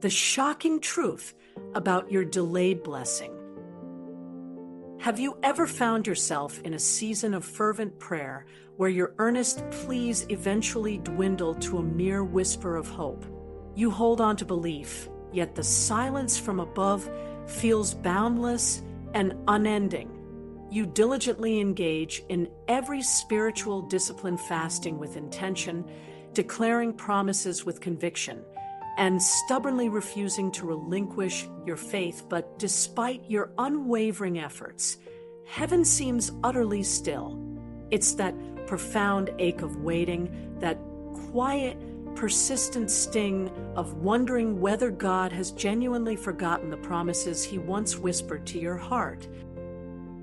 the shocking truth about your delayed blessing. Have you ever found yourself in a season of fervent prayer where your earnest pleas eventually dwindle to a mere whisper of hope? You hold on to belief, yet the silence from above feels boundless and unending. You diligently engage in every spiritual discipline, fasting with intention, declaring promises with conviction, and stubbornly refusing to relinquish your faith. But despite your unwavering efforts, heaven seems utterly still. It's that profound ache of waiting, that quiet, persistent sting of wondering whether God has genuinely forgotten the promises he once whispered to your heart.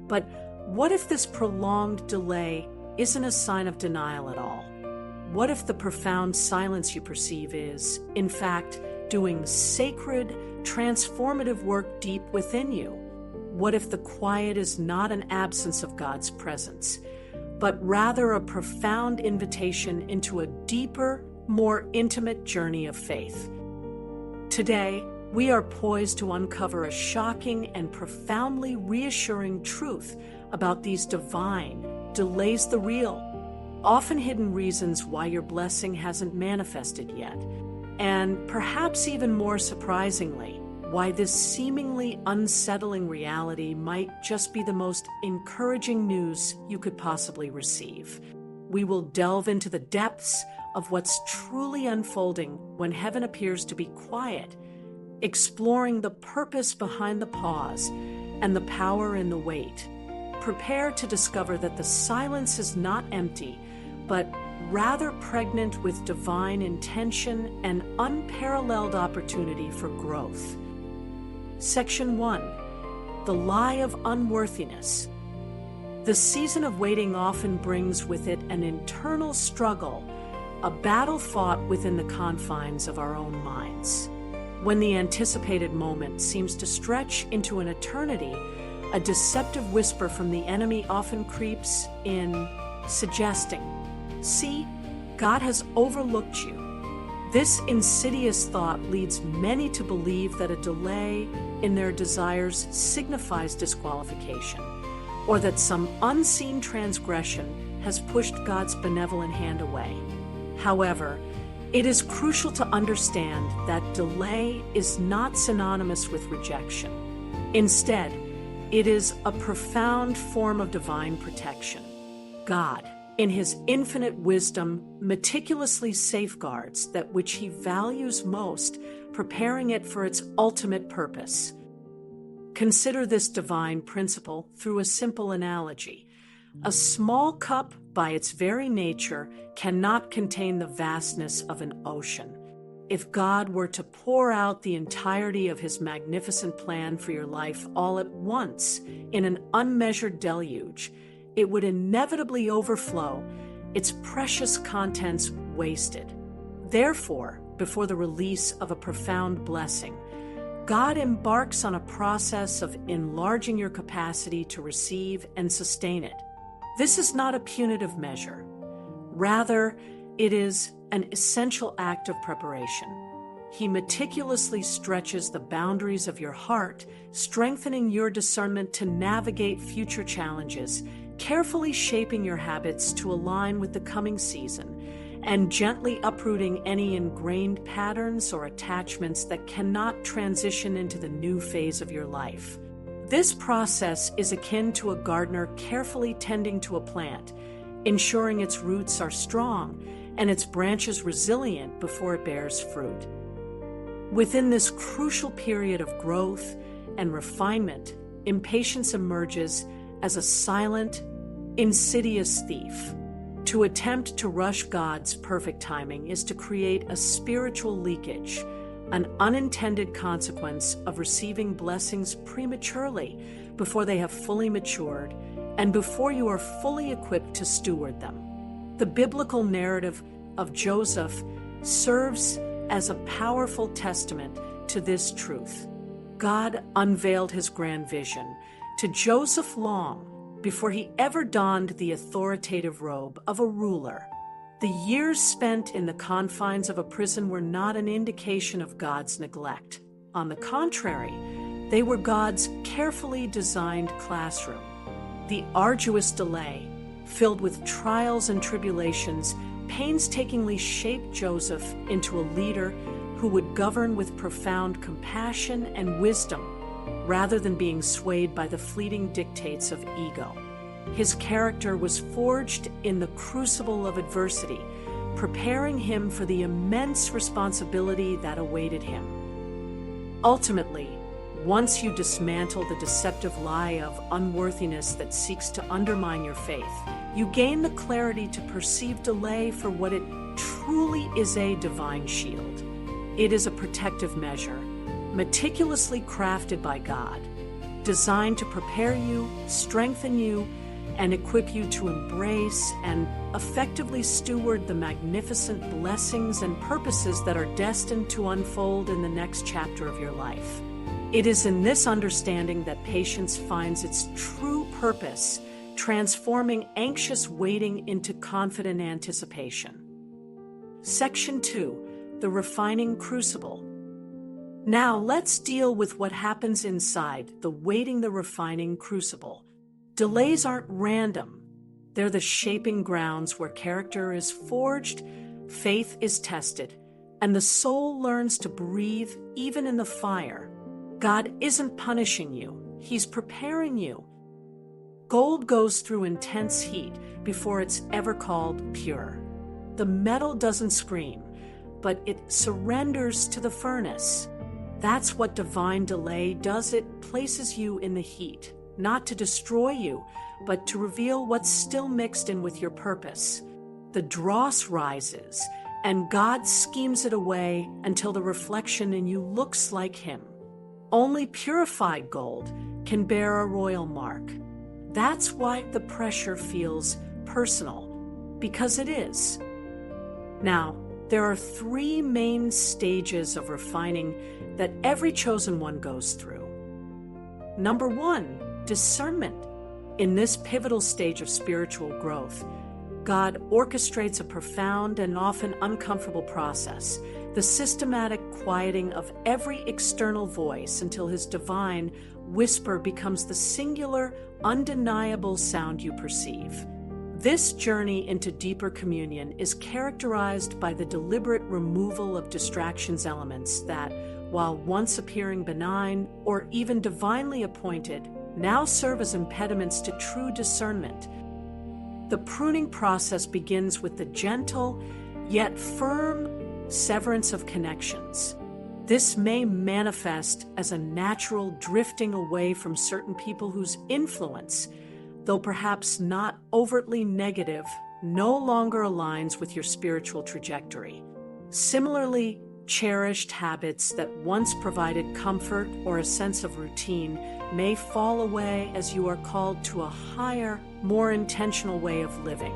But what if this prolonged delay isn't a sign of denial at all? What if the profound silence you perceive is, in fact, doing sacred, transformative work deep within you? What if the quiet is not an absence of God's presence, but rather a profound invitation into a deeper, more intimate journey of faith? Today, we are poised to uncover a shocking and profoundly reassuring truth about these divine, delays the real, often hidden reasons why your blessing hasn't manifested yet. And perhaps even more surprisingly, why this seemingly unsettling reality might just be the most encouraging news you could possibly receive. We will delve into the depths of what's truly unfolding when heaven appears to be quiet, exploring the purpose behind the pause and the power in the wait. Prepare to discover that the silence is not empty, but rather pregnant with divine intention and unparalleled opportunity for growth. Section 1. The Lie of Unworthiness. The season of waiting often brings with it an internal struggle, a battle fought within the confines of our own minds. When the anticipated moment seems to stretch into an eternity, a deceptive whisper from the enemy often creeps in, suggesting, "See, God has overlooked you." This insidious thought leads many to believe that a delay in their desires signifies disqualification, or that some unseen transgression has pushed God's benevolent hand away. However, it is crucial to understand that delay is not synonymous with rejection. Instead, it is a profound form of divine protection. God, in his infinite wisdom, meticulously safeguards that which he values most, preparing it for its ultimate purpose. Consider this divine principle through a simple analogy. A small cup, by its very nature, cannot contain the vastness of an ocean. If God were to pour out the entirety of his magnificent plan for your life all at once in an unmeasured deluge, it would inevitably overflow, its precious contents wasted. Therefore, before the release of a profound blessing, God embarks on a process of enlarging your capacity to receive and sustain it. This is not a punitive measure. Rather, it is an essential act of preparation. He meticulously stretches the boundaries of your heart, strengthening your discernment to navigate future challenges, carefully shaping your habits to align with the coming season, and gently uprooting any ingrained patterns or attachments that cannot transition into the new phase of your life. This process is akin to a gardener carefully tending to a plant, ensuring its roots are strong and its branches resilient before it bears fruit. Within this crucial period of growth and refinement, impatience emerges as a silent, insidious thief. To attempt to rush God's perfect timing is to create a spiritual leakage, an unintended consequence of receiving blessings prematurely before they have fully matured and before you are fully equipped to steward them. The biblical narrative of Joseph serves as a powerful testament to this truth. God unveiled his grand vision to Joseph long before he ever donned the authoritative robe of a ruler. The years spent in the confines of a prison were not an indication of God's neglect. On the contrary, they were God's carefully designed classroom. The arduous delay, filled with trials and tribulations, painstakingly shaped Joseph into a leader who would govern with profound compassion and wisdom, rather than being swayed by the fleeting dictates of ego. His character was forged in the crucible of adversity, preparing him for the immense responsibility that awaited him. Ultimately, once you dismantle the deceptive lie of unworthiness that seeks to undermine your faith, you gain the clarity to perceive delay for what it truly is: a divine shield. It is a protective measure, meticulously crafted by God, designed to prepare you, strengthen you, and equip you to embrace and effectively steward the magnificent blessings and purposes that are destined to unfold in the next chapter of your life. It is in this understanding that patience finds its true purpose, transforming anxious waiting into confident anticipation. Section 2. The Refining Crucible. Now let's deal with what happens inside the waiting the refining crucible. Delays aren't random. They're the shaping grounds where character is forged, faith is tested, and the soul learns to breathe even in the fire. God isn't punishing you. He's preparing you. Gold goes through intense heat before it's ever called pure. The metal doesn't scream, but it surrenders to the furnace. That's what divine delay does. It places you in the heat, not to destroy you, but to reveal what's still mixed in with your purpose. The dross rises, and God schemes it away until the reflection in you looks like Him. Only purified gold can bear a royal mark. That's why the pressure feels personal, because it is. Now, there are 3 main stages of refining that every chosen one goes through. Number 1, discernment. In this pivotal stage of spiritual growth, God orchestrates a profound and often uncomfortable process, the systematic quieting of every external voice until His divine whisper becomes the singular, undeniable sound you perceive. This journey into deeper communion is characterized by the deliberate removal of distractions elements that, while once appearing benign or even divinely appointed, now serve as impediments to true discernment. The pruning process begins with the gentle, yet firm, severance of connections. This may manifest as a natural drifting away from certain people whose influence, though perhaps not overtly negative, no longer aligns with your spiritual trajectory. Similarly, cherished habits that once provided comfort or a sense of routine may fall away as you are called to a higher, more intentional way of living.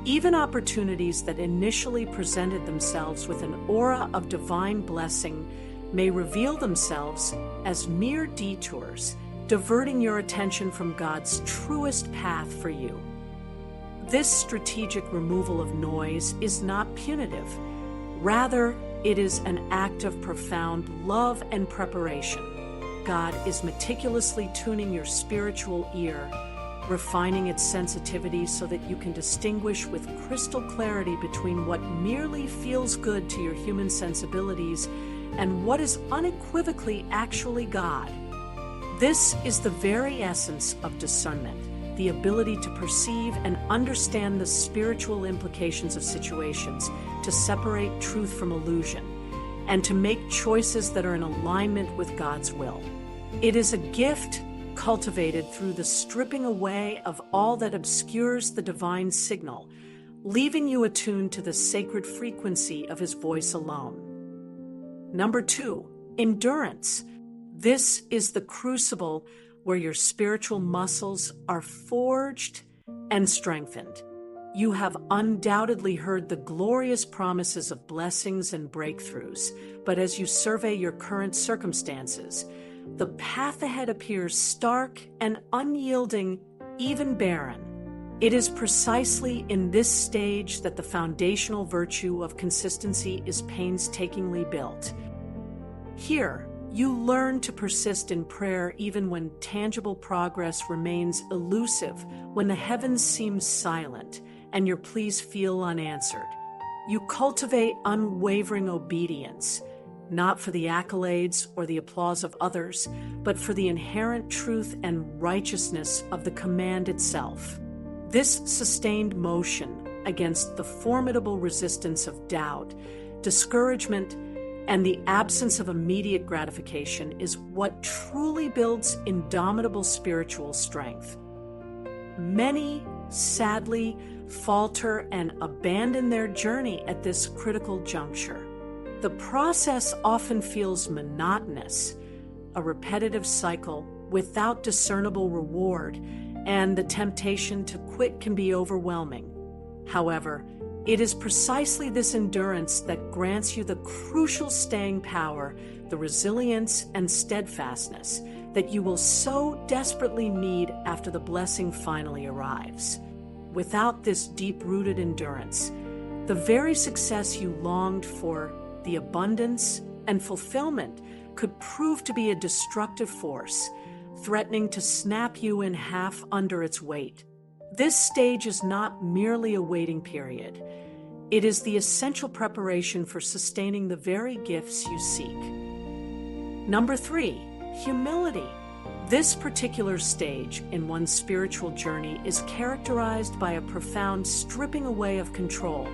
Even opportunities that initially presented themselves with an aura of divine blessing may reveal themselves as mere detours, diverting your attention from God's truest path for you. This strategic removal of noise is not punitive. Rather, it is an act of profound love and preparation. God is meticulously tuning your spiritual ear, refining its sensitivity so that you can distinguish with crystal clarity between what merely feels good to your human sensibilities and what is unequivocally actually God. This is the very essence of discernment, the ability to perceive and understand the spiritual implications of situations, to separate truth from illusion, and to make choices that are in alignment with God's will. It is a gift cultivated through the stripping away of all that obscures the divine signal, leaving you attuned to the sacred frequency of His voice alone. Number 2, endurance. This is the crucible where your spiritual muscles are forged and strengthened. You have undoubtedly heard the glorious promises of blessings and breakthroughs, but as you survey your current circumstances, the path ahead appears stark and unyielding, even barren. It is precisely in this stage that the foundational virtue of consistency is painstakingly built. Here, you learn to persist in prayer even when tangible progress remains elusive, when the heavens seem silent and your pleas feel unanswered. You cultivate unwavering obedience, not for the accolades or the applause of others, but for the inherent truth and righteousness of the command itself. This sustained motion against the formidable resistance of doubt, discouragement, and the absence of immediate gratification is what truly builds indomitable spiritual strength. Many, sadly, falter and abandon their journey at this critical juncture. The process often feels monotonous, a repetitive cycle without discernible reward, and the temptation to quit can be overwhelming. However, it is precisely this endurance that grants you the crucial staying power, the resilience and steadfastness that you will so desperately need after the blessing finally arrives. Without this deep-rooted endurance, the very success you longed for, the abundance and fulfillment, could prove to be a destructive force, threatening to snap you in half under its weight. This stage is not merely a waiting period. It is the essential preparation for sustaining the very gifts you seek. Number 3, humility. This particular stage in one's spiritual journey is characterized by a profound stripping away of control,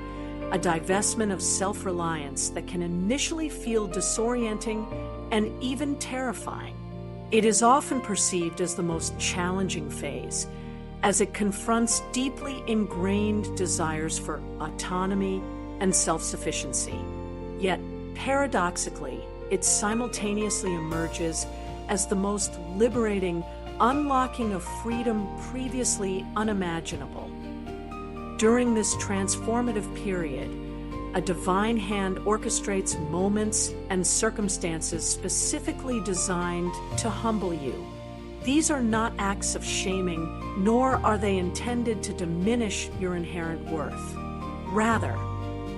a divestment of self-reliance that can initially feel disorienting and even terrifying. It is often perceived as the most challenging phase, as it confronts deeply ingrained desires for autonomy and self-sufficiency. Yet, paradoxically, it simultaneously emerges as the most liberating unlocking of freedom previously unimaginable. During this transformative period, a divine hand orchestrates moments and circumstances specifically designed to humble you. These are not acts of shaming, nor are they intended to diminish your inherent worth. Rather,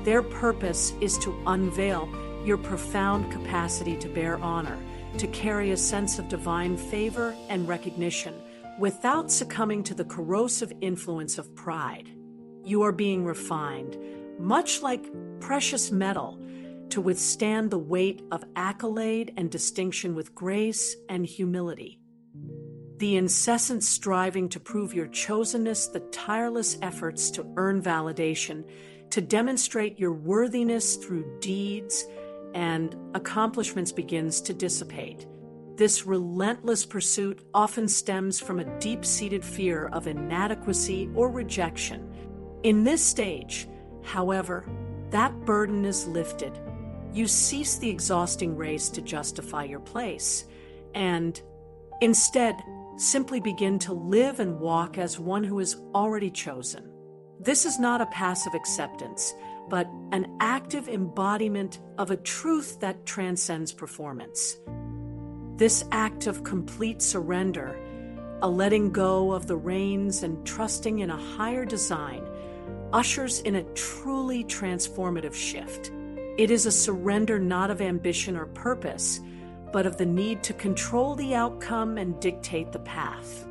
their purpose is to unveil your profound capacity to bear honor, to carry a sense of divine favor and recognition without succumbing to the corrosive influence of pride. You are being refined, much like precious metal, to withstand the weight of accolade and distinction with grace and humility. The incessant striving to prove your chosenness, the tireless efforts to earn validation, to demonstrate your worthiness through deeds and accomplishments begins to dissipate. This relentless pursuit often stems from a deep-seated fear of inadequacy or rejection. In this stage, however, that burden is lifted. You cease the exhausting race to justify your place, and instead, simply begin to live and walk as one who is already chosen. This is not a passive acceptance, but an active embodiment of a truth that transcends performance. This act of complete surrender, a letting go of the reins and trusting in a higher design, ushers in a truly transformative shift. It is a surrender not of ambition or purpose, but of the need to control the outcome and dictate the path.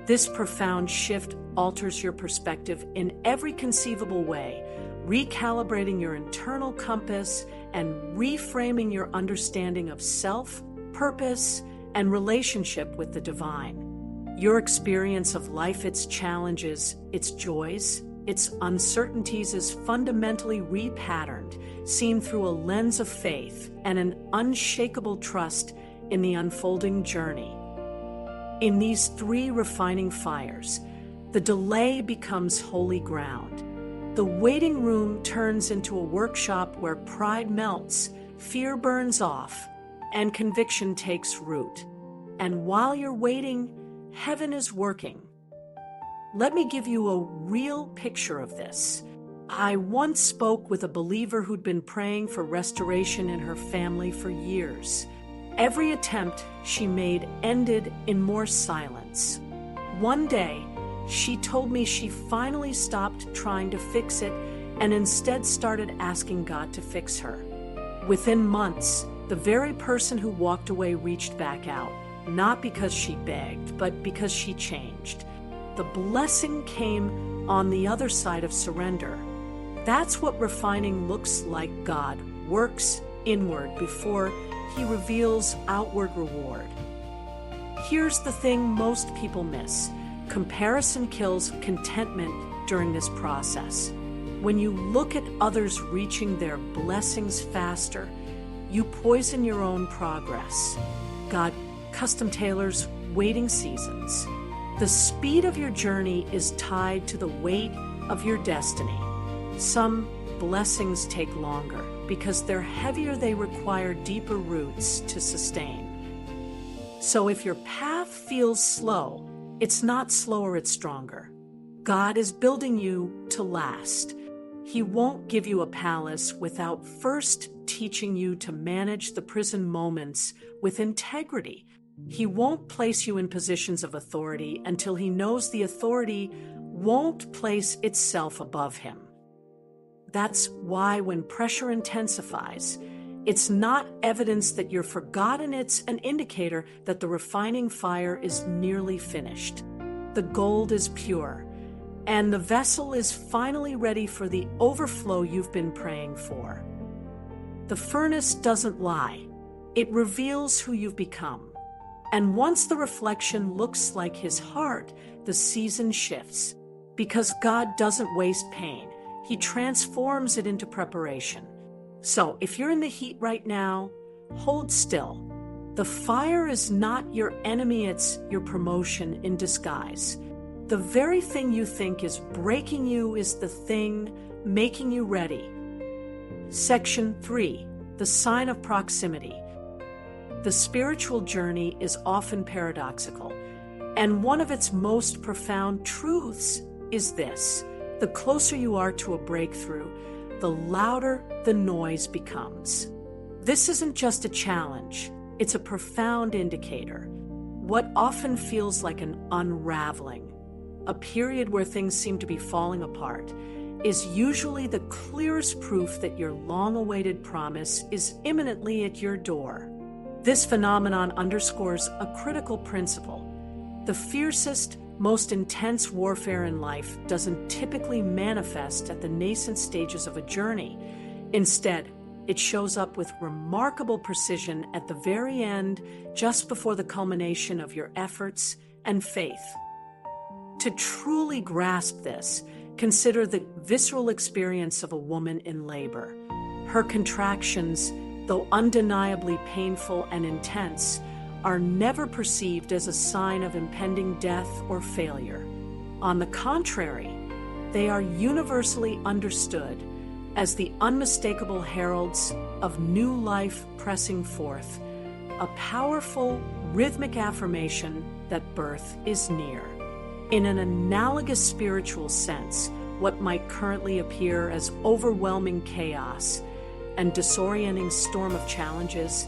This profound shift alters your perspective in every conceivable way, recalibrating your internal compass and reframing your understanding of self, purpose, and relationship with the divine. Your experience of life, its challenges, its joys, its uncertainties is fundamentally repatterned, seen through a lens of faith and an unshakable trust in the unfolding journey. In these 3 refining fires, the delay becomes holy ground. The waiting room turns into a workshop where pride melts, fear burns off, and conviction takes root. And while you're waiting, heaven is working. Let me give you a real picture of this. I once spoke with a believer who'd been praying for restoration in her family for years. Every attempt she made ended in more silence. One day, She told me she finally stopped trying to fix it and instead started asking God to fix her. Within months, the very person who walked away reached back out, not because she begged, but because she changed. The blessing came on the other side of surrender. That's what refining looks like. God works inward before He reveals outward reward. Here's the thing most people miss. Comparison kills contentment during this process. When you look at others reaching their blessings faster, you poison your own progress. God custom tailors waiting seasons. The speed of your journey is tied to the weight of your destiny. Some blessings take longer because they're heavier, they require deeper roots to sustain. So if your path feels slow, it's not slower, it's stronger. God is building you to last. He won't give you a palace without first teaching you to manage the prison moments with integrity. He won't place you in positions of authority until He knows the authority won't place itself above Him. That's why when pressure intensifies, it's not evidence that you're forgotten, it's an indicator that the refining fire is nearly finished. The gold is pure, and the vessel is finally ready for the overflow you've been praying for. The furnace doesn't lie. It reveals who you've become. And once the reflection looks like His heart, the season shifts. Because God doesn't waste pain, He transforms it into preparation. So if you're in the heat right now, hold still. The fire is not your enemy, it's your promotion in disguise. The very thing you think is breaking you is the thing making you ready. Section 3, the sign of proximity. The spiritual journey is often paradoxical, and one of its most profound truths is this: the closer you are to a breakthrough, the louder the noise becomes. This isn't just a challenge, it's a profound indicator. What often feels like an unraveling, a period where things seem to be falling apart, is usually the clearest proof that your long-awaited promise is imminently at your door. This phenomenon underscores a critical principle. The fiercest, most intense warfare in life doesn't typically manifest at the nascent stages of a journey. Instead, it shows up with remarkable precision at the very end, just before the culmination of your efforts and faith. To truly grasp this, consider the visceral experience of a woman in labor. Her contractions, though undeniably painful and intense, are never perceived as a sign of impending death or failure. On the contrary, they are universally understood as the unmistakable heralds of new life pressing forth, a powerful, rhythmic affirmation that birth is near. In an analogous spiritual sense, what might currently appear as overwhelming chaos and disorienting storm of challenges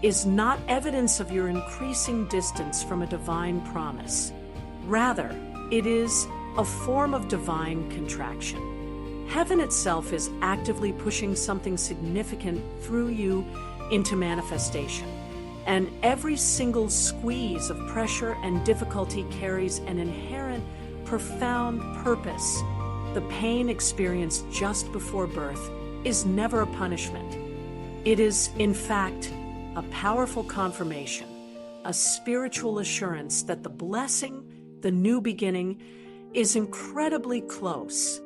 is not evidence of your increasing distance from a divine promise. Rather, it is a form of divine contraction. Heaven itself is actively pushing something significant through you into manifestation, and every single squeeze of pressure and difficulty carries an inherent, profound purpose. The pain experienced just before birth is never a punishment. It is, in fact, a powerful confirmation, a spiritual assurance that the blessing, the new beginning, is incredibly close.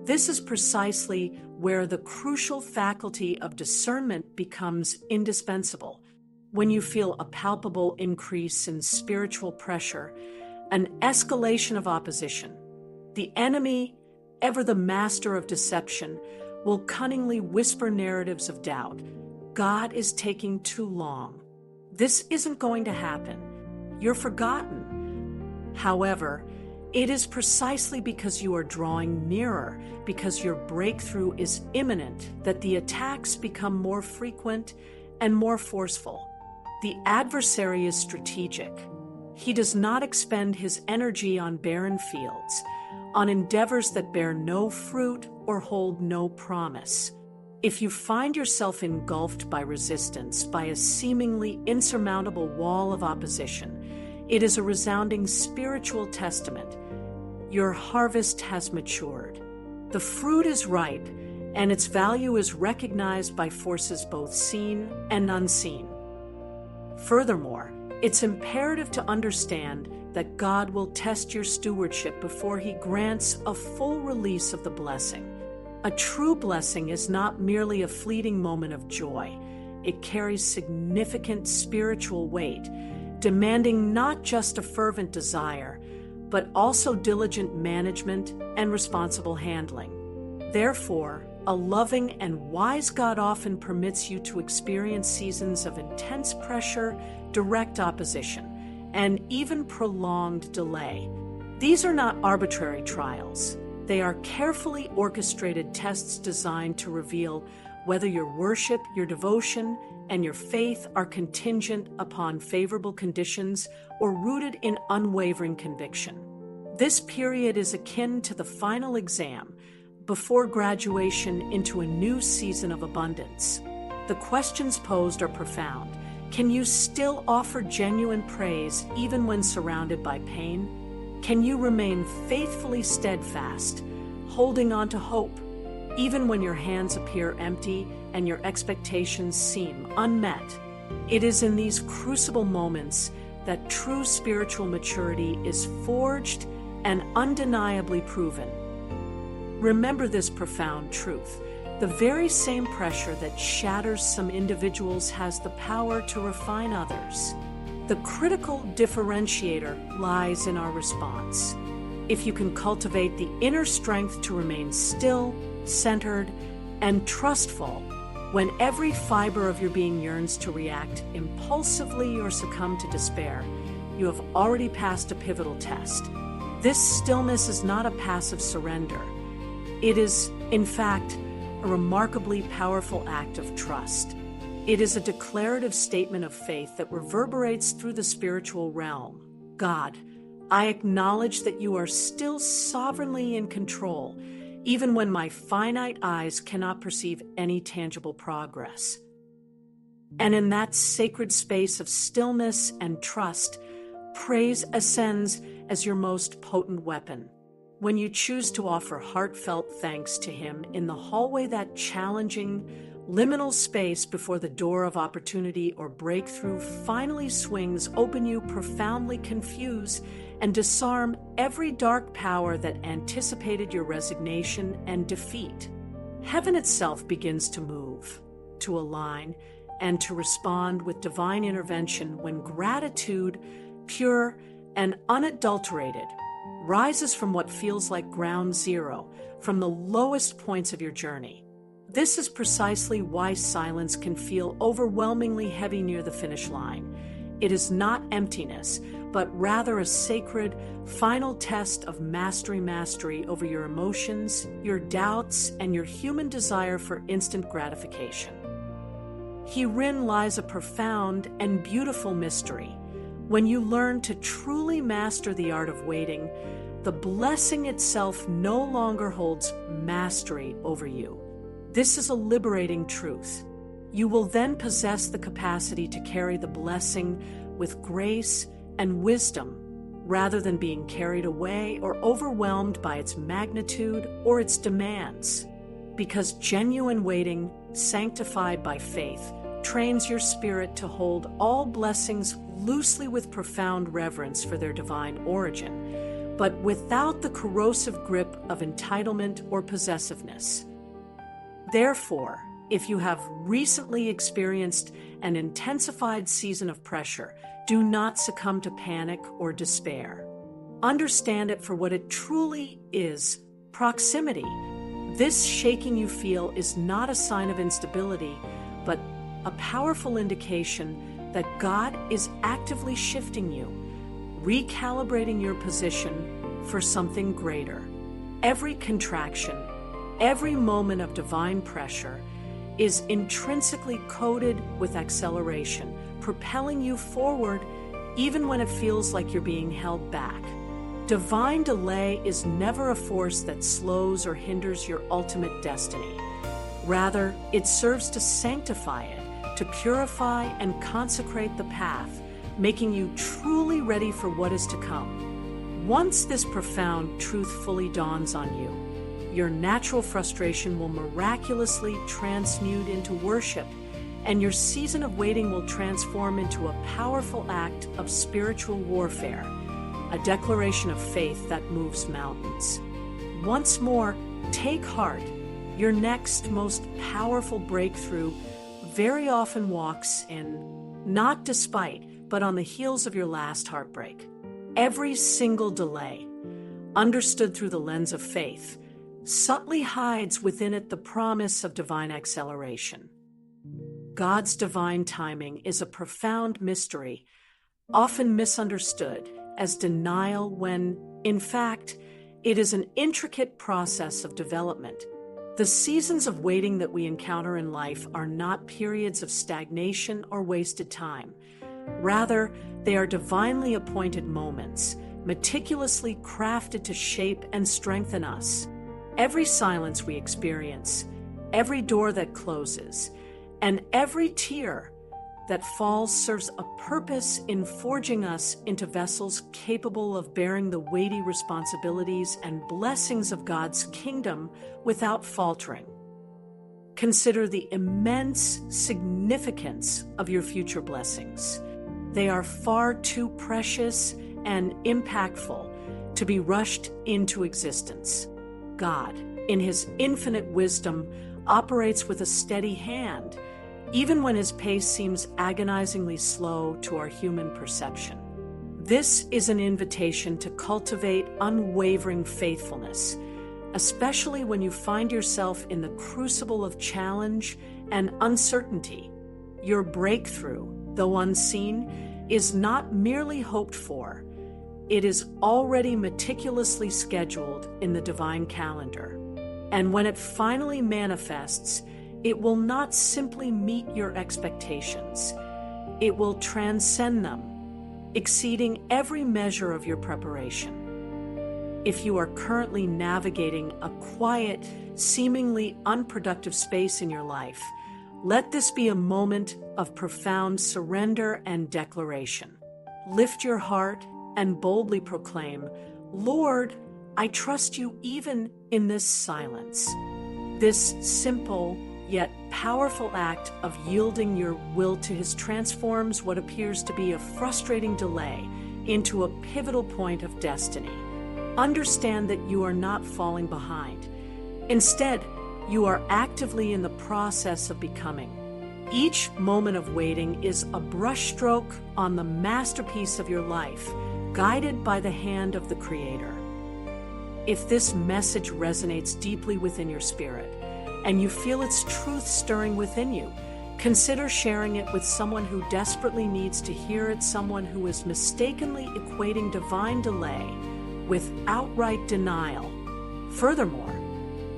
This is precisely where the crucial faculty of discernment becomes indispensable. When you feel a palpable increase in spiritual pressure, an escalation of opposition, the enemy, ever the master of deception, will cunningly whisper narratives of doubt. God is taking too long. This isn't going to happen. You're forgotten. However, it is precisely because you are drawing nearer, because your breakthrough is imminent, that the attacks become more frequent and more forceful. The adversary is strategic. He does not expend his energy on barren fields, on endeavors that bear no fruit or hold no promise. If you find yourself engulfed by resistance, by a seemingly insurmountable wall of opposition, it is a resounding spiritual testament. Your harvest has matured. The fruit is ripe, and its value is recognized by forces both seen and unseen. Furthermore, it's imperative to understand that God will test your stewardship before He grants a full release of the blessing. A true blessing is not merely a fleeting moment of joy. It carries significant spiritual weight, demanding not just a fervent desire, but also diligent management and responsible handling. Therefore, a loving and wise God often permits you to experience seasons of intense pressure, direct opposition, and even prolonged delay. These are not arbitrary trials. They are carefully orchestrated tests designed to reveal whether your worship, your devotion, and your faith are contingent upon favorable conditions or rooted in unwavering conviction. This period is akin to the final exam before graduation into a new season of abundance. The questions posed are profound. Can you still offer genuine praise even when surrounded by pain? Can you remain faithfully steadfast, holding on to hope, even when your hands appear empty and your expectations seem unmet? It is in these crucible moments that true spiritual maturity is forged and undeniably proven. Remember this profound truth. The very same pressure that shatters some individuals has the power to refine others. The critical differentiator lies in our response. If you can cultivate the inner strength to remain still, centered, and trustful when every fiber of your being yearns to react impulsively or succumb to despair, you have already passed a pivotal test. This stillness is not a passive surrender. It is, in fact, a remarkably powerful act of trust. It is a declarative statement of faith that reverberates through the spiritual realm. God, I acknowledge that you are still sovereignly in control, even when my finite eyes cannot perceive any tangible progress. And in that sacred space of stillness and trust, praise ascends as your most potent weapon. When you choose to offer heartfelt thanks to Him in the hallway, that challenging, liminal space before the door of opportunity or breakthrough finally swings open, you profoundly confuse and disarm every dark power that anticipated your resignation and defeat. Heaven itself begins to move, to align, and to respond with divine intervention when gratitude, pure and unadulterated, rises from what feels like ground zero, from the lowest points of your journey. This is precisely why silence can feel overwhelmingly heavy near the finish line. It is not emptiness, but rather a sacred, final test of mastery over your emotions, your doubts, and your human desire for instant gratification. Herein lies a profound and beautiful mystery. When you learn to truly master the art of waiting, the blessing itself no longer holds mastery over you. This is a liberating truth. You will then possess the capacity to carry the blessing with grace and wisdom, rather than being carried away or overwhelmed by its magnitude or its demands. Because genuine waiting, sanctified by faith, trains your spirit to hold all blessings loosely with profound reverence for their divine origin, but without the corrosive grip of entitlement or possessiveness. Therefore, if you have recently experienced an intensified season of pressure, do not succumb to panic or despair. Understand it for what it truly is: proximity. This shaking you feel is not a sign of instability, but a powerful indication that God is actively shifting you, recalibrating your position for something greater. Every contraction, every moment of divine pressure is intrinsically coded with acceleration, propelling you forward even when it feels like you're being held back. Divine delay is never a force that slows or hinders your ultimate destiny. Rather, it serves to sanctify it, to purify and consecrate the path, making you truly ready for what is to come. Once this profound truth fully dawns on you, your natural frustration will miraculously transmute into worship, and your season of waiting will transform into a powerful act of spiritual warfare, a declaration of faith that moves mountains. Once more, take heart. Your next most powerful breakthrough very often walks in, not despite, but on the heels of your last heartbreak. Every single delay, understood through the lens of faith, subtly hides within it the promise of divine acceleration. God's divine timing is a profound mystery, often misunderstood as denial when, in fact, it is an intricate process of development. The seasons of waiting that we encounter in life are not periods of stagnation or wasted time. Rather, they are divinely appointed moments, meticulously crafted to shape and strengthen us. Every silence we experience, every door that closes, and every tear that falls serves a purpose in forging us into vessels capable of bearing the weighty responsibilities and blessings of God's kingdom without faltering. Consider the immense significance of your future blessings. They are far too precious and impactful to be rushed into existence. God, in His infinite wisdom, operates with a steady hand, even when His pace seems agonizingly slow to our human perception. This is an invitation to cultivate unwavering faithfulness, especially when you find yourself in the crucible of challenge and uncertainty. Your breakthrough, though unseen, is not merely hoped for. It is already meticulously scheduled in the divine calendar. And when it finally manifests, it will not simply meet your expectations. It will transcend them, exceeding every measure of your preparation. If you are currently navigating a quiet, seemingly unproductive space in your life, let this be a moment of profound surrender and declaration. Lift your heart and boldly proclaim, "Lord, I trust you even in this silence." This simple yet powerful act of yielding your will to His transforms what appears to be a frustrating delay into a pivotal point of destiny. Understand that you are not falling behind. Instead, you are actively in the process of becoming. Each moment of waiting is a brushstroke on the masterpiece of your life, guided by the hand of the Creator. If this message resonates deeply within your spirit, and you feel its truth stirring within you, consider sharing it with someone who desperately needs to hear it, someone who is mistakenly equating divine delay with outright denial. Furthermore,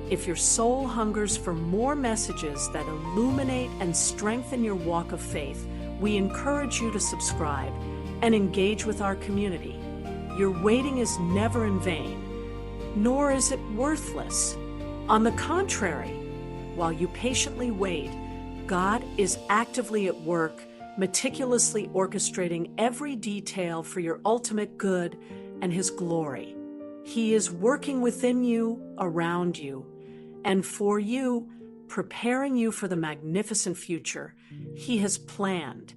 if your soul hungers for more messages that illuminate and strengthen your walk of faith, we encourage you to subscribe and engage with our community. Your waiting is never in vain, nor is it worthless. On the contrary, while you patiently wait, God is actively at work, meticulously orchestrating every detail for your ultimate good and His glory. He is working within you, around you, and for you, preparing you for the magnificent future He has planned.